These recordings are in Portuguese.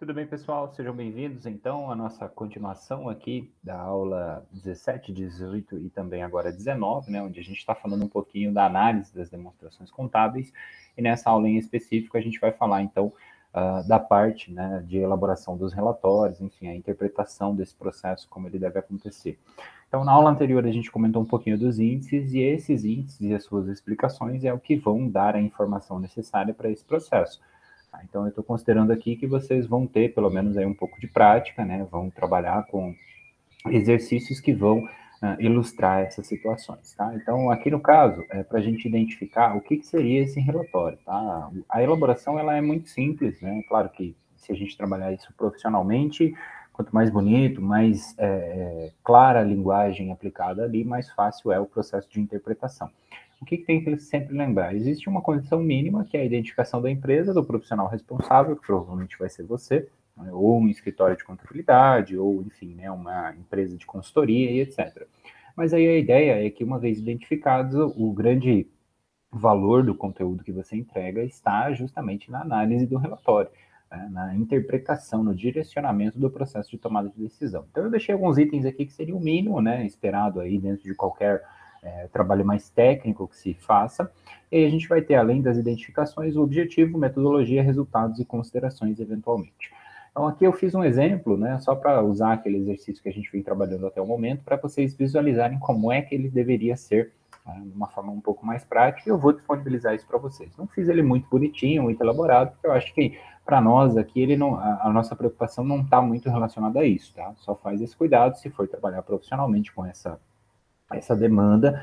Tudo bem, pessoal? Sejam bem-vindos, então, à nossa continuação aqui da aula 17, 18 e também agora 19, né, onde a gente está falando um pouquinho da análise das demonstrações contábeis, e nessa aula em específico a gente vai falar, então, da parte, né, de elaboração dos relatórios, enfim, a interpretação desse processo, como ele deve acontecer. Então, na aula anterior a gente comentou um pouquinho dos índices, e esses índices e as suas explicações é o que vão dar a informação necessária para esse processo. Então, eu estou considerando aqui que vocês vão ter, pelo menos, aí um pouco de prática, né? Vão trabalhar com exercícios que vão ilustrar essas situações, tá? Então, aqui no caso, para a gente identificar o que seria esse relatório, tá? A elaboração, ela é muito simples, né? Claro que se a gente trabalhar isso profissionalmente, quanto mais bonito, mais clara a linguagem aplicada ali, mais fácil é o processo de interpretação. O que tem que sempre lembrar? Existe uma condição mínima, que é a identificação da empresa, do profissional responsável, que provavelmente vai ser você, né, ou um escritório de contabilidade, ou, enfim, né, uma empresa de consultoria e etc. Mas aí a ideia é que, uma vez identificado, o grande valor do conteúdo que você entrega está justamente na análise do relatório, né, na interpretação, no direcionamento do processo de tomada de decisão. Então, eu deixei alguns itens aqui que seria o mínimo, né, esperado aí dentro de qualquer trabalho mais técnico que se faça, e aí a gente vai ter, além das identificações, o objetivo, metodologia, resultados e considerações, eventualmente. Então, aqui eu fiz um exemplo, né, só para usar aquele exercício que a gente vem trabalhando até o momento, para vocês visualizarem como é que ele deveria ser, de uma forma um pouco mais prática, e eu vou disponibilizar isso para vocês. Não fiz ele muito bonitinho, muito elaborado, porque eu acho que, para nós aqui, ele não, a nossa preocupação não está muito relacionada a isso, tá? Só faz esse cuidado se for trabalhar profissionalmente com essa demanda,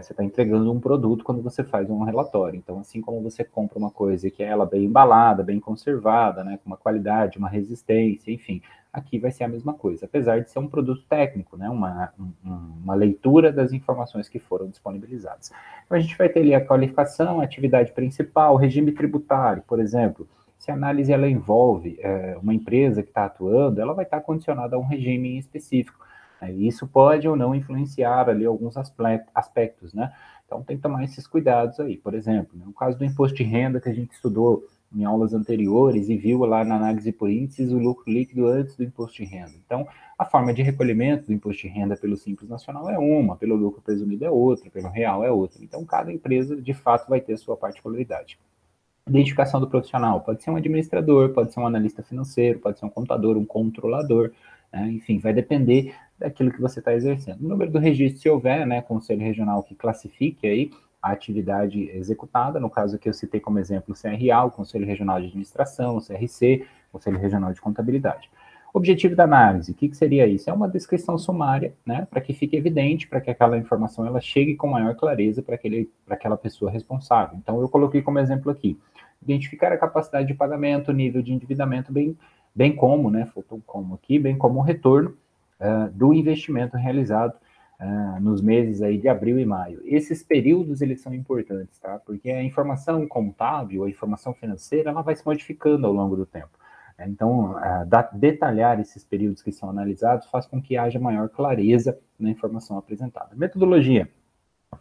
você está entregando um produto quando você faz um relatório. Então, assim como você compra uma coisa que é ela bem embalada, bem conservada, né, com uma qualidade, uma resistência, enfim, aqui vai ser a mesma coisa, apesar de ser um produto técnico, né, uma leitura das informações que foram disponibilizadas. Então, a gente vai ter ali a qualificação, a atividade principal, o regime tributário, por exemplo. Se a análise ela envolve uma empresa que está atuando, ela vai estar condicionada a um regime específico. E isso pode ou não influenciar ali alguns aspectos, né? Então tem que tomar esses cuidados aí. Por exemplo, no caso do imposto de renda que a gente estudou em aulas anteriores e viu lá na análise por índices o lucro líquido antes do imposto de renda. Então, a forma de recolhimento do imposto de renda pelo Simples Nacional é uma, pelo lucro presumido é outra, pelo real é outra. Então, cada empresa, de fato, vai ter a sua particularidade. Identificação do profissional pode ser um administrador, pode ser um analista financeiro, pode ser um contador, um controlador, né? Enfim, vai depender daquilo que você está exercendo. O número do registro, se houver, né, conselho regional que classifique aí a atividade executada, no caso que eu citei como exemplo o CRA, o Conselho Regional de Administração, o CRC, Conselho Regional de Contabilidade. Objetivo da análise, o que seria isso? É uma descrição sumária, né, para que fique evidente, para que aquela informação ela chegue com maior clareza para aquela pessoa responsável. Então, eu coloquei como exemplo aqui, identificar a capacidade de pagamento, nível de endividamento, bem como, né, faltou como aqui, bem como o retorno do investimento realizado nos meses aí de abril e maio. Esses períodos, eles são importantes, tá? Porque a informação contábil, a informação financeira, ela vai se modificando ao longo do tempo. Então, detalhar esses períodos que são analisados faz com que haja maior clareza na informação apresentada. Metodologia.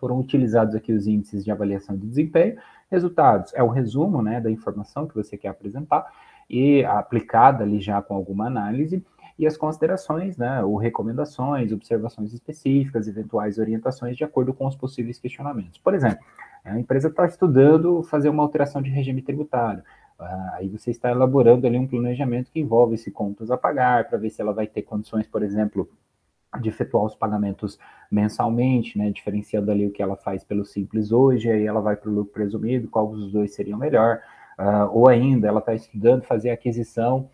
Foram utilizados aqui os índices de avaliação de desempenho. Resultados é o resumo, né, da informação que você quer apresentar e aplicada ali já com alguma análise. E as considerações, né, ou recomendações, observações específicas, eventuais orientações de acordo com os possíveis questionamentos. Por exemplo, a empresa está estudando fazer uma alteração de regime tributário. Aí você está elaborando ali um planejamento que envolve esse contas a pagar, para ver se ela vai ter condições, por exemplo, de efetuar os pagamentos mensalmente, né, diferenciando ali o que ela faz pelo Simples hoje, aí ela vai para o lucro presumido, qual dos dois seria melhor, ou ainda ela está estudando fazer a aquisição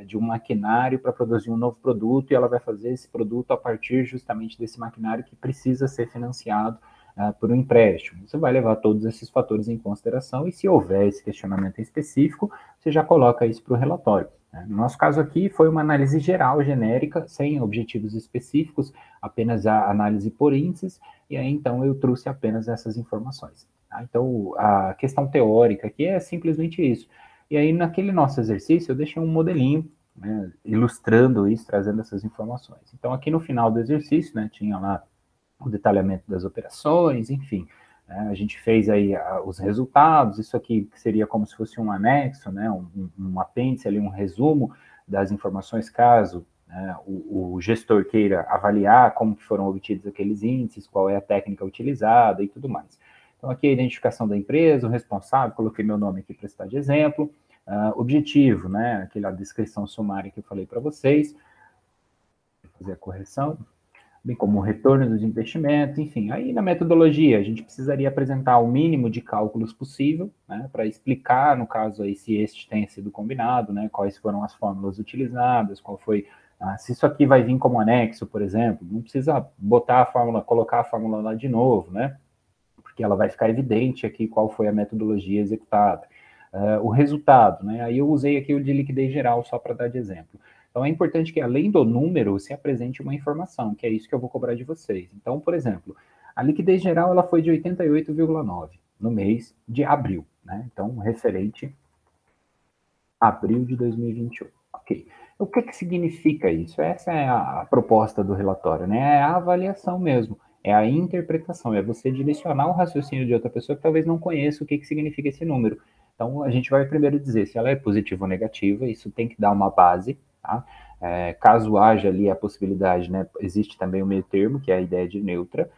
de um maquinário para produzir um novo produto e ela vai fazer esse produto a partir justamente desse maquinário que precisa ser financiado por um empréstimo. Você vai levar todos esses fatores em consideração e se houver esse questionamento específico, você já coloca isso para o relatório. No nosso caso aqui foi uma análise geral, genérica, sem objetivos específicos, apenas a análise por índices, e aí então eu trouxe apenas essas informações. Então a questão teórica aqui é simplesmente isso. E aí naquele nosso exercício eu deixei um modelinho, né, ilustrando isso, trazendo essas informações. Então aqui no final do exercício, né, tinha lá o detalhamento das operações, enfim, né? A gente fez aí os resultados, isso aqui seria como se fosse um anexo, né? Um apêndice ali, um resumo das informações, caso, né, o gestor queira avaliar como que foram obtidos aqueles índices, qual é a técnica utilizada e tudo mais. Então, aqui a identificação da empresa, o responsável, coloquei meu nome aqui para estar de exemplo, objetivo, né, aquela descrição sumária que eu falei para vocês, vou fazer a correção, bem como o retorno dos investimentos, enfim. Aí na metodologia, a gente precisaria apresentar o mínimo de cálculos possível, né, para explicar, no caso aí, se este tenha sido combinado, né, quais foram as fórmulas utilizadas, qual foi, se isso aqui vai vir como anexo, por exemplo, não precisa botar a fórmula, colocar a fórmula lá de novo, né, porque ela vai ficar evidente aqui qual foi a metodologia executada. O resultado, né? Aí eu usei aqui o de liquidez geral só para dar de exemplo. Então é importante que além do número se apresente uma informação, que é isso que eu vou cobrar de vocês. Então, por exemplo, a liquidez geral ela foi de 88,9 no mês de abril, né? Então, referente a abril de 2021. Ok. O que significa isso? Essa é a proposta do relatório, né? É a avaliação mesmo, é a interpretação, é você direcionar o raciocínio de outra pessoa que talvez não conheça o que significa esse número. Então, a gente vai primeiro dizer se ela é positiva ou negativa, isso tem que dar uma base, tá? Caso haja ali a possibilidade, né, existe também o meio termo, que é a ideia de neutra,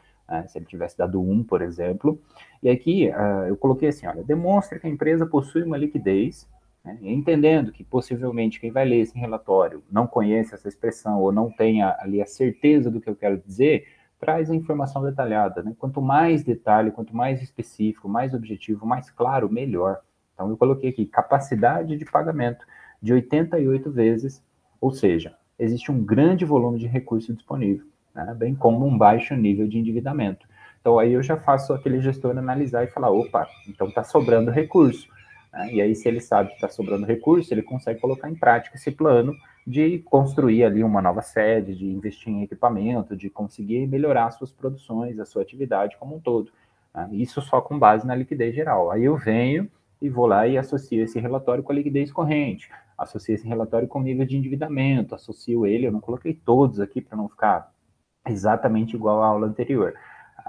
se ele tivesse dado 1, por exemplo. E aqui eu coloquei assim, olha, demonstra que a empresa possui uma liquidez, né, entendendo que possivelmente quem vai ler esse relatório não conhece essa expressão ou não tenha ali a certeza do que eu quero dizer, traz a informação detalhada, né? Quanto mais detalhe, quanto mais específico, mais objetivo, mais claro, melhor. Então, eu coloquei aqui capacidade de pagamento de 88 vezes, ou seja, existe um grande volume de recurso disponível, né, bem como um baixo nível de endividamento. Então, aí eu já faço aquele gestor analisar e falar, opa, então está sobrando recurso. Né? E aí, se ele sabe que está sobrando recurso, ele consegue colocar em prática esse plano de construir ali uma nova sede, de investir em equipamento, de conseguir melhorar suas produções, a sua atividade como um todo. Né? Isso só com base na liquidez geral. Aí eu venho e vou lá e associo esse relatório com a liquidez corrente, associo esse relatório com o nível de endividamento, associo ele, eu não coloquei todos aqui para não ficar exatamente igual à aula anterior.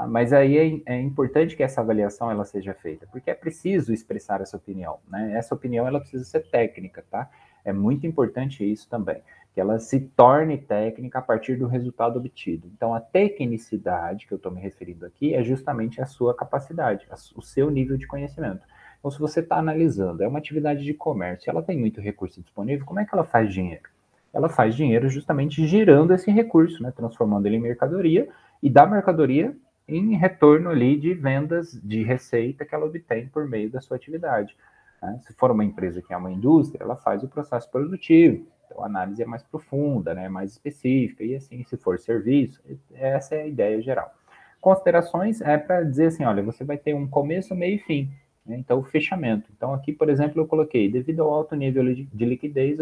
Mas aí é importante que essa avaliação ela seja feita, porque é preciso expressar essa opinião, né? Essa opinião ela precisa ser técnica, tá? É muito importante isso também, que ela se torne técnica a partir do resultado obtido. Então, a tecnicidade que eu estou me referindo aqui é justamente a sua capacidade, o seu nível de conhecimento. Então, se você está analisando, é uma atividade de comércio, ela tem muito recurso disponível, como é que ela faz dinheiro? Ela faz dinheiro justamente girando esse recurso, né? Transformando ele em mercadoria e da mercadoria em retorno ali de vendas, de receita que ela obtém por meio da sua atividade. Né? Se for uma empresa que é uma indústria, ela faz o processo produtivo, então a análise é mais profunda, né, mais específica, e assim, se for serviço, essa é a ideia geral. Considerações é para dizer assim, olha, você vai ter um começo, meio e fim, né? Então o fechamento. Então aqui, por exemplo, eu coloquei, devido ao alto nível de liquidez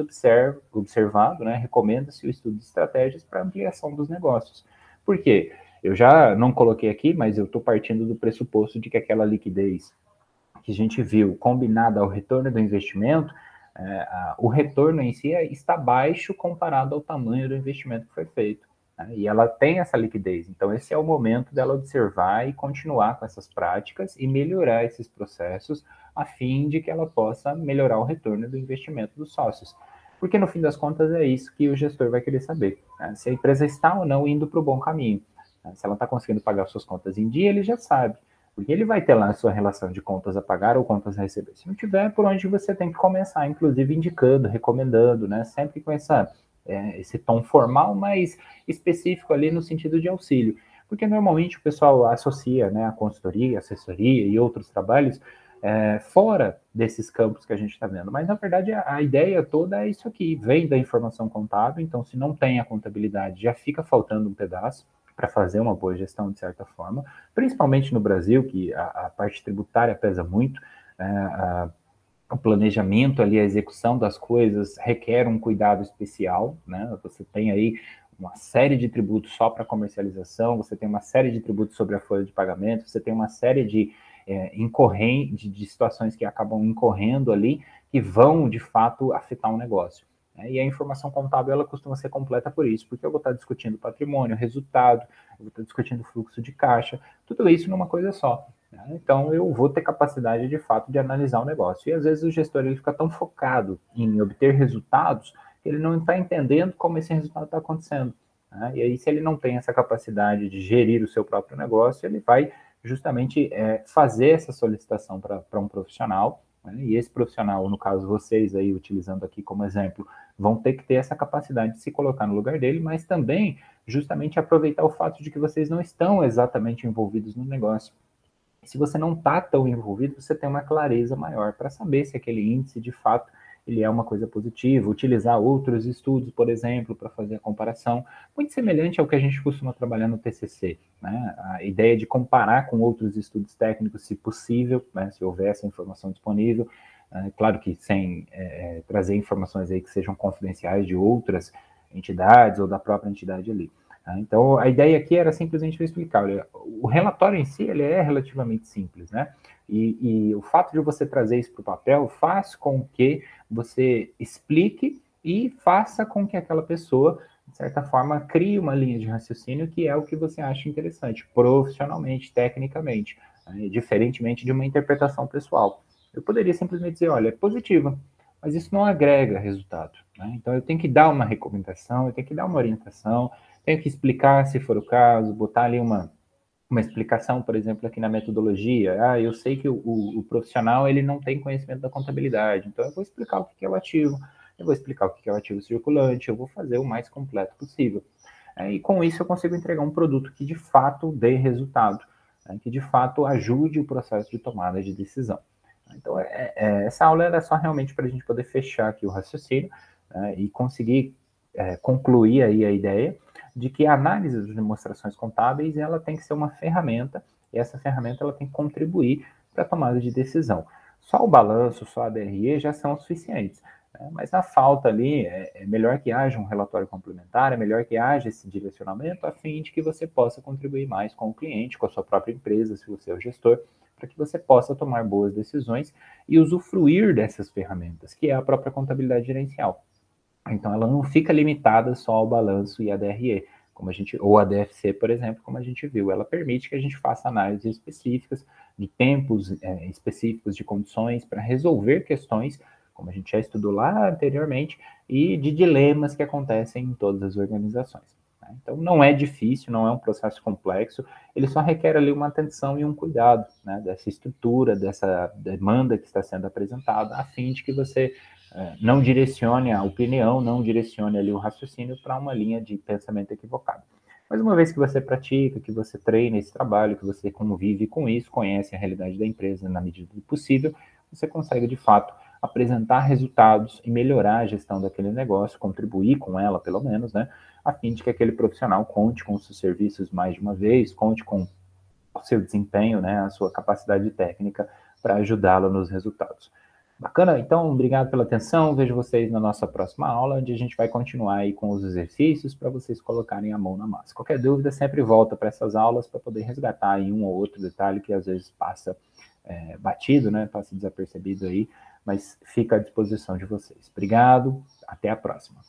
observado, né, recomenda-se o estudo de estratégias para ampliação dos negócios. Por quê? Eu já não coloquei aqui, mas eu estou partindo do pressuposto de que aquela liquidez que a gente viu combinada ao retorno do investimento, o retorno em si está baixo comparado ao tamanho do investimento que foi feito. Né? E ela tem essa liquidez. Então, esse é o momento dela observar e continuar com essas práticas e melhorar esses processos a fim de que ela possa melhorar o retorno do investimento dos sócios. Porque, no fim das contas, é isso que o gestor vai querer saber. Né? Se a empresa está ou não indo para o bom caminho. Se ela está conseguindo pagar suas contas em dia, ele já sabe. Porque ele vai ter lá a sua relação de contas a pagar ou contas a receber. Se não tiver, por onde você tem que começar, inclusive indicando, recomendando, né? Sempre com esse tom formal, mas específico ali no sentido de auxílio. Porque normalmente o pessoal associa, né, a consultoria, assessoria e outros trabalhos fora desses campos que a gente está vendo. Mas, na verdade, a ideia toda é isso aqui. Vem da informação contábil, então, se não tem a contabilidade, já fica faltando um pedaço para fazer uma boa gestão, de certa forma, principalmente no Brasil, que a parte tributária pesa muito, o planejamento ali, a execução das coisas requer um cuidado especial, né? Você tem aí uma série de tributos só para comercialização, você tem uma série de tributos sobre a folha de pagamento, você tem uma série de de situações que acabam incorrendo ali, que vão, de fato, afetar um negócio. E a informação contábil, ela costuma ser completa por isso, porque eu vou estar discutindo patrimônio, resultado, eu vou estar discutindo fluxo de caixa, tudo isso numa coisa só. né? Então, eu vou ter capacidade, de fato, de analisar o negócio. E, às vezes, o gestor ele fica tão focado em obter resultados que ele não está entendendo como esse resultado está acontecendo, né? E aí, se ele não tem essa capacidade de gerir o seu próprio negócio, ele vai justamente fazer essa solicitação para um profissional, né? E esse profissional, no caso vocês aí, utilizando aqui como exemplo, vão ter que ter essa capacidade de se colocar no lugar dele, mas também justamente aproveitar o fato de que vocês não estão exatamente envolvidos no negócio. Se você não está tão envolvido, você tem uma clareza maior para saber se aquele índice, de fato, ele é uma coisa positiva, utilizar outros estudos, por exemplo, para fazer a comparação, muito semelhante ao que a gente costuma trabalhar no TCC, né? A ideia de comparar com outros estudos técnicos, se possível, né? Se houver essa informação disponível, claro que sem trazer informações aí que sejam confidenciais de outras entidades ou da própria entidade ali. Então, a ideia aqui era simplesmente explicar, olha, o relatório em si ele é relativamente simples, né? E o fato de você trazer isso para o papel faz com que você explique e faça com que aquela pessoa, de certa forma, crie uma linha de raciocínio que é o que você acha interessante, profissionalmente, tecnicamente, né? Diferentemente de uma interpretação pessoal. Eu poderia simplesmente dizer, olha, é positiva, mas isso não agrega resultado, né? Então, eu tenho que dar uma recomendação, eu tenho que dar uma orientação, tenho que explicar, se for o caso, botar ali uma explicação, por exemplo, aqui na metodologia. Eu sei que o profissional ele não tem conhecimento da contabilidade, então eu vou explicar o que é o ativo, eu vou explicar o que é o ativo circulante, eu vou fazer o mais completo possível. E com isso eu consigo entregar um produto que de fato dê resultado, né, que de fato ajude o processo de tomada de decisão. Então, essa aula era só realmente para a gente poder fechar aqui o raciocínio, né, e conseguir concluir aí a ideia de que a análise das demonstrações contábeis ela tem que ser uma ferramenta, e essa ferramenta ela tem que contribuir para a tomada de decisão. Só o balanço, só a DRE já são suficientes, né? Mas na falta ali, é melhor que haja um relatório complementar, é melhor que haja esse direcionamento, a fim de que você possa contribuir mais com o cliente, com a sua própria empresa, se você é o gestor, para que você possa tomar boas decisões e usufruir dessas ferramentas, que é a própria contabilidade gerencial. Então, ela não fica limitada só ao balanço e à DRE, como a gente, ou a DFC, por exemplo, como a gente viu. Ela permite que a gente faça análises específicas de tempos específicos de condições para resolver questões, como a gente já estudou lá anteriormente, e de dilemas que acontecem em todas as organizações. Então, não é difícil, não é um processo complexo, ele só requer ali uma atenção e um cuidado, né, dessa estrutura, dessa demanda que está sendo apresentada, a fim de que você não direcione a opinião, não direcione ali o raciocínio para uma linha de pensamento equivocado. Mas uma vez que você pratica, que você treina esse trabalho, que você convive com isso, conhece a realidade da empresa na medida do possível, você consegue, de fato, apresentar resultados e melhorar a gestão daquele negócio, contribuir com ela, pelo menos, né, a fim de que aquele profissional conte com os seus serviços mais de uma vez, conte com o seu desempenho, né, a sua capacidade técnica para ajudá-lo nos resultados. Bacana? Então, obrigado pela atenção. Vejo vocês na nossa próxima aula, onde a gente vai continuar aí com os exercícios para vocês colocarem a mão na massa. Qualquer dúvida, sempre volta para essas aulas para poder resgatar aí um ou outro detalhe que às vezes passa batido, né? Passa desapercebido aí, mas fica à disposição de vocês. Obrigado, até a próxima.